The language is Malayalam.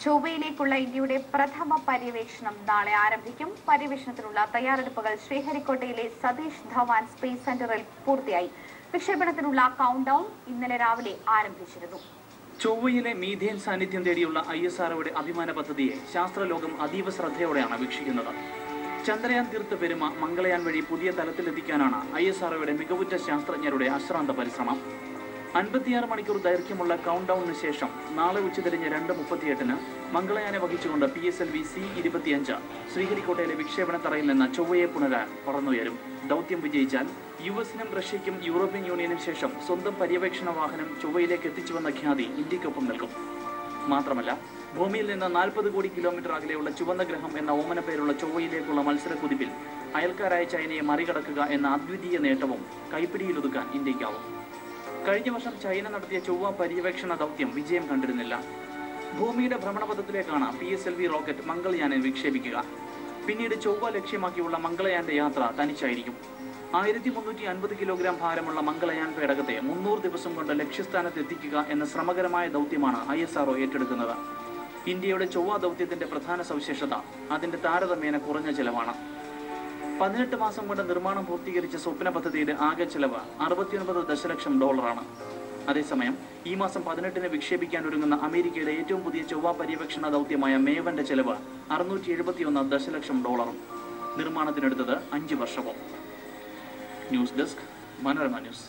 ചൊവ്വയിലേക്കുള്ള ഇന്ത്യയുടെ പ്രഥമ പര്യവേഷണം നാളെ ആരംഭിക്കും. പര്യവേഷണത്തിനുള്ള തയ്യാറെടുപ്പുകൾ ശ്രീഹരിക്കോട്ടയിലെ സതീഷ് ധവാൻ സ്പേസ് സെന്ററിൽ പൂർത്തിയായി. വിക്ഷേപണത്തിനുള്ള കൗണ്ട് ഡൗൺ ഇന്നലെ രാവിലെ ആരംഭിച്ചിരുന്നു. ചൊവ്വയിലെ മീഥേൻ സാന്നിധ്യം തേടിയുള്ള ISROയുടെ അഭിമാന പദ്ധതിയെ ശാസ്ത്രലോകം അതീവ ശ്രദ്ധയോടെയാണ് വീക്ഷിക്കുന്നത്. ചന്ദ്രയാൻ തീർത്ത പെരുമ മംഗളയാൻ വഴി പുതിയ തലത്തിലെത്തിക്കാനാണ് ISROയുടെ മികവുറ്റ ശാസ്ത്രജ്ഞരുടെ അശ്രാന്ത പരിശ്രമം. 56 മണിക്കൂർ ദൈർഘ്യമുള്ള കൗണ്ട് ഡൌണിന് ശേഷം നാളെ ഉച്ചതിരിഞ്ഞ് 2:38 മംഗളയാനെ വഹിച്ചുകൊണ്ട് PSLV C-25 ശ്രീഹരിക്കോട്ടയിലെ വിക്ഷേപണ തറയിൽ നിന്ന് ചൊവ്വയെ പുണരാൻ പറന്നുയരും. ദൗത്യം വിജയിച്ചാൽ US-നും റഷ്യയ്ക്കും യൂറോപ്യൻ യൂണിയനും ശേഷം സ്വന്തം പര്യവേക്ഷണ വാഹനം ചൊവ്വയിലേക്ക് എത്തിച്ചുവെന്ന ഖ്യാതി ഇന്ത്യക്കൊപ്പം നൽകും. മാത്രമല്ല, ഭൂമിയിൽ നിന്ന് 40 കോടി കിലോമീറ്റർ അകലെയുള്ള ചുവന്ന ഗ്രഹം എന്ന ഓമന പേരുള്ള ചൊവ്വയിലേക്കുള്ള മത്സരക്കുതിപ്പിൽ അയൽക്കാരായ ചൈനയെ മറികടക്കുക എന്ന അദ്വിതീയ നേട്ടവും കൈപ്പിടിയിലൊതുക്കാൻ ഇന്ത്യക്കാവും. കഴിഞ്ഞ വർഷം ചൈന നടത്തിയ ചൊവ്വ പര്യവേക്ഷണ ദൗത്യം വിജയം കണ്ടിരുന്നില്ല. ഭൂമിയുടെ ഭ്രമണപഥത്തിലേക്കാണ് PSLV റോക്കറ്റ് മംഗൾയാനെ വിക്ഷേപിക്കുക. പിന്നീട് ചൊവ്വ ലക്ഷ്യമാക്കിയുള്ള മംഗളയാന്റെ യാത്ര തനിച്ചായിരിക്കും. 1350 കിലോഗ്രാം ഭാരമുള്ള മംഗളയാൻ പേടകത്തെ 300 ദിവസം കൊണ്ട് ലക്ഷ്യസ്ഥാനത്ത് എത്തിക്കുക എന്ന ശ്രമകരമായ ദൗത്യമാണ് ISRO ഏറ്റെടുക്കുന്നത്. ഇന്ത്യയുടെ ചൊവ്വ ദൗത്യത്തിന്റെ പ്രധാന സവിശേഷത അതിന്റെ താരതമ്യേന കുറഞ്ഞ ചെലവാണ്. 18 മാസം കൊണ്ട് നിർമ്മാണം പൂർത്തീകരിച്ച സ്വപ്ന പദ്ധതിയുടെ ആകെ ചെലവ് $69 ദശലക്ഷം. അതേസമയം ഈ മാസം 18-ന് വിക്ഷേപിക്കാൻ ഒരുങ്ങുന്ന അമേരിക്കയുടെ ഏറ്റവും പുതിയ ചൊവ്വ പര്യവേക്ഷണ ദൗത്യമായ മേവന്റെ ചെലവ് $671 ദശലക്ഷം. നിർമ്മാണത്തിനെടുത്തത് 5 വർഷവും. News desk, Manorama news.